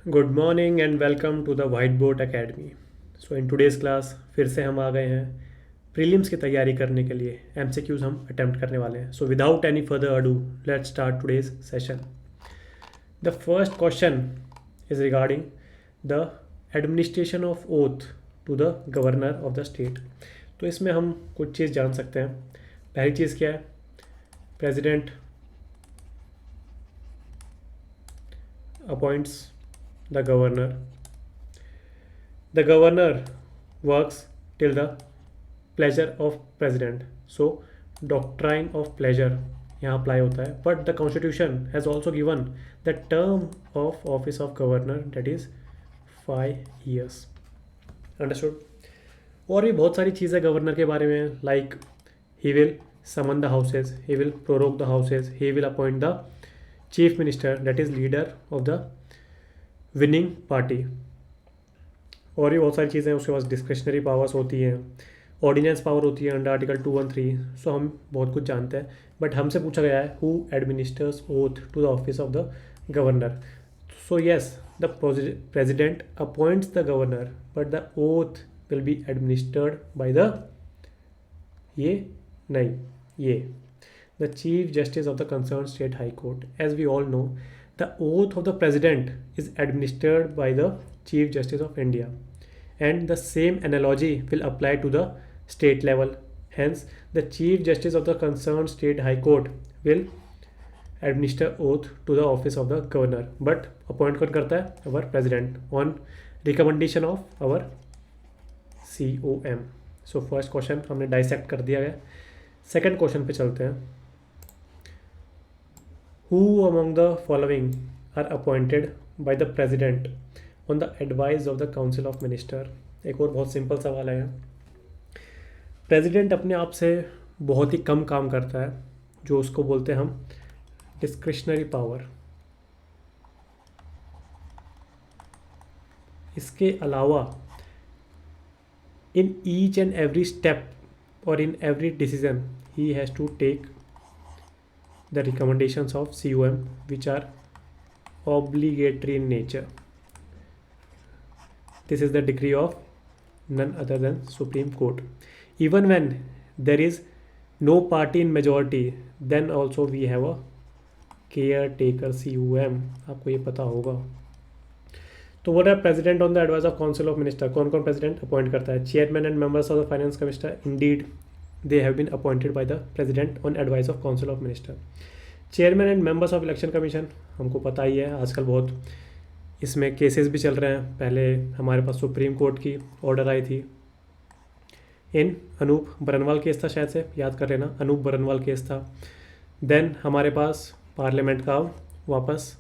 Good morning and welcome to the white board academy. So in today's class फिर से हम आ गए हैं प्रीलिम्स की तैयारी करने के लिए। एमसीक्यूज हम अटेम्प्ट करने वाले हैं। So without any further ado let's start today's session. The first question is regarding the administration of oath to the governor of the state. तो इसमें हम कुछ चीज़ जान सकते हैं। पहली चीज़ क्या है? President appoints the governor. The governor works till the pleasure of president. So doctrine of pleasure यहाँ अप्लाई होता है. But the constitution has also given the term of office of governor, that is 5 years. Understood? और भी बहुत सारी चीज़ें governor के बारे में, like he will summon the houses, he will prorogue the houses, he will appoint the chief minister, that is leader of the winning party. और भी बहुत सारी चीज़ें हैं। उसके पास डिस्क्रिशनरी पावर्स होती हैं, ऑर्डिनेंस पावर होती है अंडर आर्टिकल 213। सो हम बहुत कुछ जानते हैं। बट हमसे पूछा गया है who administers oath to the office of the governor. So yes, the president appoints the governor but the oath will be administered by the ये the chief justice of the concern state high court. As we all know, the oath of the president is administered by the chief justice of India, and the same analogy will apply to the state level. Hence the chief justice of the concerned state high court will administer oath to the office of the governor, but appoint कौन करता है? our president on recommendation of our COM. So first question हमने dissect कर दिया है। second question पे चलते हैं। Who among the following are appointed by the president on the advice of the council of minister? एक और बहुत सिंपल सवाल है। प्रेसिडेंट अपने आप से बहुत ही कम काम करता है, जो उसको बोलते हैं हम डिस्क्रिशनरी पावर। इसके अलावा in each and every step और in every decision he has to take the recommendations of COM, which are obligatory in nature. This is the decree of none other than Supreme Court. Even when there is no party in majority, then also we have a caretaker COM. आपको ये पता होगा। तो बोल रहा है president on the advice of council of minister. कौन कौन प्रेसिडेंट अपॉइंट करता है? Chairman and members of the finance commissioner, Indeed they have been appointed by the president on advice of council of minister. Chairman and members of election commission, हमको पता ही है आजकल बहुत इसमें केसेस भी चल रहे हैं। पहले हमारे पास सुप्रीम कोर्ट की ऑर्डर आई थी इन अनूप बरनवाल केस था, शायद से याद कर लेना, अनूप बरनवाल केस था। देन हमारे पास पार्लियामेंट का वापस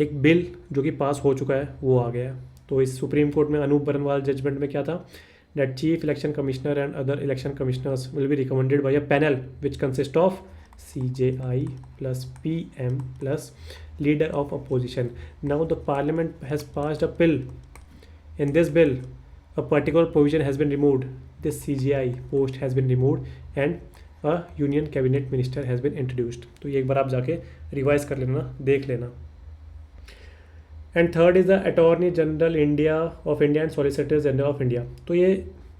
एक बिल जो कि पास हो चुका है वो आ गया। तो इस सुप्रीम कोर्ट में अनूप बरनवाल जजमेंट में क्या था? that chief election commissioner and other election commissioners will be recommended by a panel which consists of CJI plus PM plus leader of opposition. Now the parliament has passed a bill. In this bill, a particular provision has been removed. This CJI post has been removed and a union cabinet minister has been introduced. तो ये एक बार आप जाके revise कर लेना, देख लेना। And third is the attorney general India of India and solicitor general of India. तो ये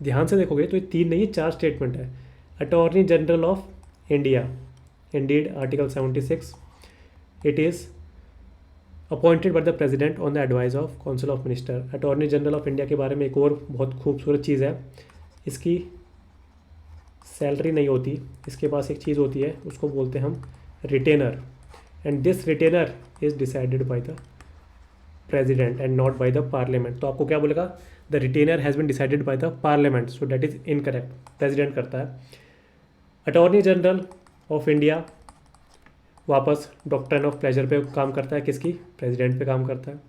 ध्यान से देखोगे तो ये तीन नहीं, 4 स्टेटमेंट है। Attorney general of India, Indeed article 76, it is appointed by the president on the advice of council of minister. Attorney general of India के बारे में एक और बहुत खूबसूरत चीज़ है, इसकी सैलरी नहीं होती, इसके पास एक चीज़ होती है, उसको बोलते हैं हम retainer, and this retainer is decided by the president and not by the parliament. तो आपको क्या बोलेगा? The retainer has been decided by the parliament, so that is incorrect. President करता है। अटॉर्नी जनरल ऑफ इंडिया वापस doctrine of pleasure पे काम करता है, किसकी? प्रेसिडेंट पे काम करता है।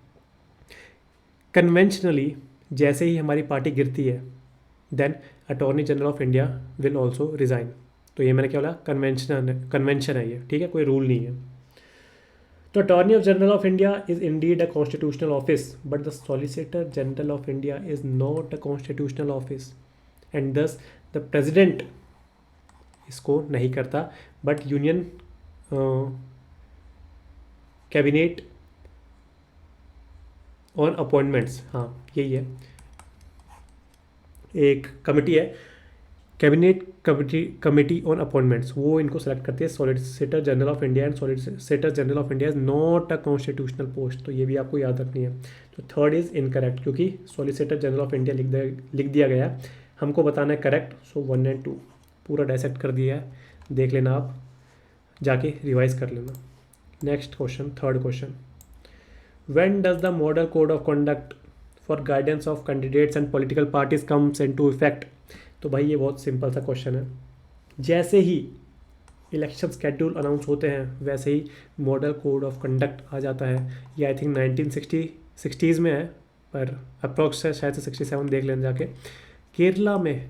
कन्वेंशनली जैसे ही हमारी पार्टी गिरती है then attorney general of India will also resign. तो ये मैंने क्या बोला? कन्वेंशन है ये, ठीक है, कोई रूल नहीं है। तो attorney of general of India is indeed a constitutional office, but the solicitor general of India is not a constitutional office, and दस द प्रेसिडेंट इसको नहीं करता, but union cabinet on appointments, हाँ यही है, एक कमिटी है, कैबिनेट कमिटी ऑन अपॉइंटमेंट्स, वो इनको सेलेक्ट करती है। Solicitor general of India and solicitor general of India is not a constitutional post, तो ये भी आपको याद रखनी है। तो थर्ड इज इनकरेक्ट, क्योंकि सॉलिसिटर जनरल ऑफ इंडिया लिख दिया गया है, हमको बताना है करेक्ट। सो 1 एंड 2 पूरा डायसेक्ट कर दिया है, देख लेना आप, जाके रिवाइज कर लेना। Next question, third question, when does the model code of conduct for guidance of candidates and political parties comes into effect. तो भाई ये बहुत सिंपल सा क्वेश्चन है, जैसे ही इलेक्शन स्केड्यूल अनाउंस होते हैं वैसे ही मॉडल कोड ऑफ कंडक्ट आ जाता है। ये आई थिंक 1960s में है, पर अप्रॉक्स शायद से 67 देख लेना जाके। केरला में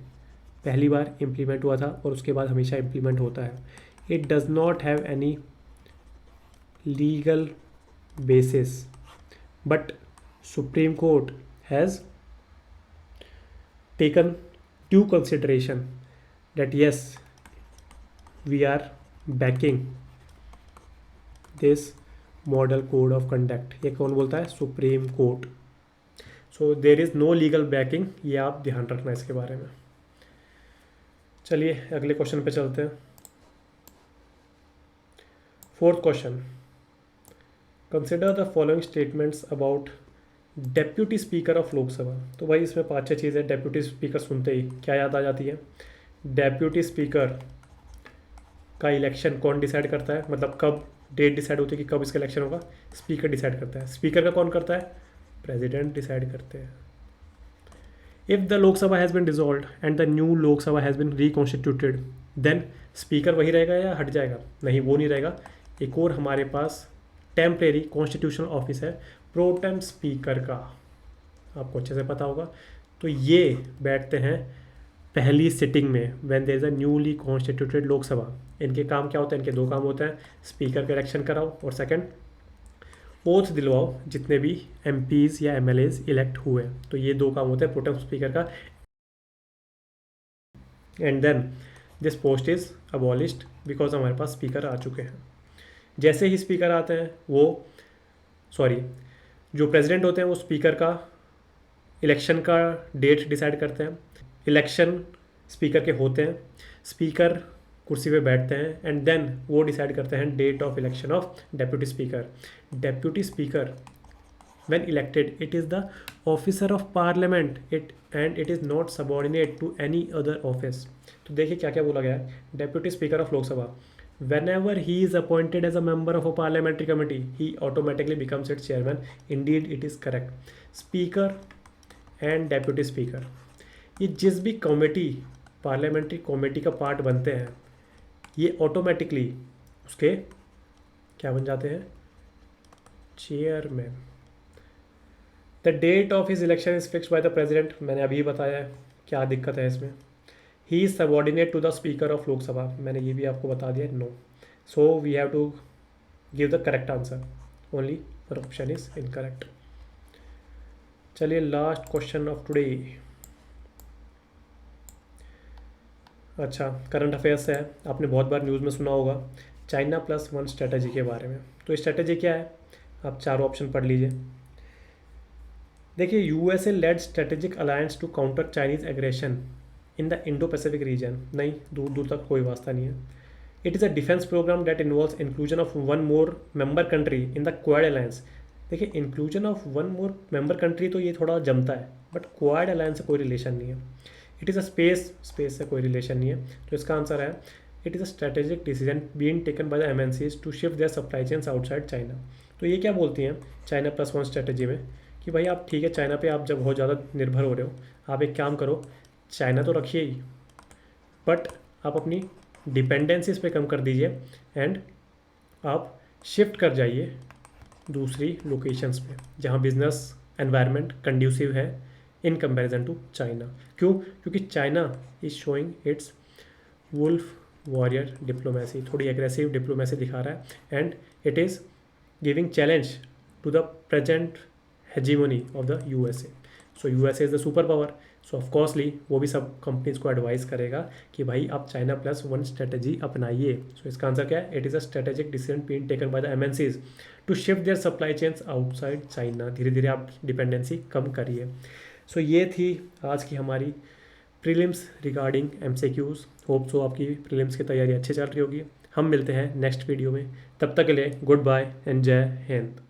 पहली बार इम्प्लीमेंट हुआ था और उसके बाद हमेशा इम्प्लीमेंट होता है। It does not have any legal basis, but supreme court has taken due consideration that yes, we are backing this model code of conduct। ये कौन बोलता है? Supreme court. So there is no legal backing, ये आप ध्यान रखना इसके बारे में। चलिए अगले क्वेश्चन पे चलते हैं। Fourth question, consider the following statements about deputy speaker of Lok Sabha. तो भाई इसमें 5-6 चीज़ें, डेप्यूटी स्पीकर सुनते ही क्या याद आ जाती है? डेप्यूटी स्पीकर का इलेक्शन कौन डिसाइड करता है, मतलब कब डेट डिसाइड होती है कि कब इसका इलेक्शन होगा? स्पीकर डिसाइड करता है। स्पीकर का कौन करता है? प्रेसिडेंट डिसाइड करते हैं। If the Lok Sabha has been dissolved and the new Lok Sabha has been reconstituted, then speaker वही रहेगा या हट जाएगा? नहीं, वो नहीं रहेगा। एक और हमारे पास टेम्परेरी कॉन्स्टिट्यूशनल ऑफिस है प्रोटेम स्पीकर का, आपको अच्छे से पता होगा। तो ये बैठते हैं पहली सिटिंग में when there is a newly constituted Lok Sabha. इनके काम क्या होते हैं? इनके दो काम होते हैं, स्पीकर का इलेक्शन कराओ और सेकंड ओथ दिलवाओ जितने भी एमपीज़ या एमएलएज इलेक्ट हुए। तो ये दो काम होते हैं प्रोटेम स्पीकर का। And then this post is abolished because हमारे पास स्पीकर आ चुके हैं। जैसे ही स्पीकर आते हैं वो जो प्रेसिडेंट होते हैं वो स्पीकर का इलेक्शन का डेट डिसाइड करते हैं। इलेक्शन स्पीकर के होते हैं, स्पीकर कुर्सी पे बैठते हैं एंड देन वो डिसाइड करते हैं date of election of deputy speaker. Deputy speaker when elected it is the officer of parliament and it is not subordinate to any other office। तो देखिए क्या क्या बोला गया है। Deputy speaker of Lok Sabha, whenever he is appointed as a member of a parliamentary committee he automatically becomes its chairman। indeed it is correct। speaker and deputy speaker ये जिस भी कमेटी पार्लियामेंट्री कमेटी का पार्ट बनते हैं ये automatically उसके क्या बन जाते हैं? Chairman. The date of his election is fixed by the president, मैंने अभी बताया है, क्या दिक्कत है इसमें? He is subordinate to the speaker of Lok Sabha, मैंने ये भी आपको बता दिया, no. So we have to give the correct answer, only four option is incorrect. चलिए लास्ट क्वेश्चन ऑफ टुडे। अच्छा, करंट अफेयर्स है, आपने बहुत बार न्यूज़ में सुना होगा चाइना +1 स्ट्रेटजी के बारे में। तो स्ट्रेटजी क्या है? आप चारों ऑप्शन पढ़ लीजिए। देखिए, USA led strategic alliance to counter Chinese aggression in the Indo Pacific region. नहीं, दूर दूर तक कोई वास्ता नहीं है। It is a defence programme that involves inclusion of one more member country in the Quad alliance. देखिए, inclusion of one more member country तो ये थोड़ा जमता है, बट क्वाड अलायंस से कोई रिलेशन नहीं है। इट इज़ अ स्पेस से कोई रिलेशन नहीं है। तो इसका आंसर है it is a strategic decision being taken by the MNCs to shift their supply chains outside China. तो ये क्या बोलती हैं चाइना +1 स्ट्रेटेजी में कि भाई आप ठीक है, चाइना पे आप जब बहुत ज़्यादा निर्भर हो रहे हो, आप एक काम करो, चाइना तो रखिए ही, बट आप अपनी डिपेंडेंसीज पे कम कर दीजिए एंड आप शिफ्ट कर जाइए दूसरी लोकेशंस पे जहाँ बिजनेस एनवायरनमेंट कंड्यूसिव है इन कंपैरिजन टू चाइना। क्यों? क्योंकि China is showing its wolf warrior diplomacy, थोड़ी एग्रेसिव डिप्लोमेसी दिखा रहा है and it is giving challenge to the present hegemony of the USA। So USA is the superpower, so ofcoursely वो भी सब companies को एडवाइस करेगा कि भाई आप चाइना प्लस वन स्ट्रेटजी अपनाइए। सो इसका आंसर क्या है? It is a strategic decision being taken by the MNCs to shift their supply chains outside China. धीरे धीरे आप डिपेंडेंसी कम करिए। सो ये थी आज की हमारी prelims regarding MCQs. Hope so आपकी प्रीलिम्स की तैयारी अच्छी चल रही होगी। हम मिलते हैं नेक्स्ट वीडियो में, तब तक के लिए गुड बाय एंड जय हिंद।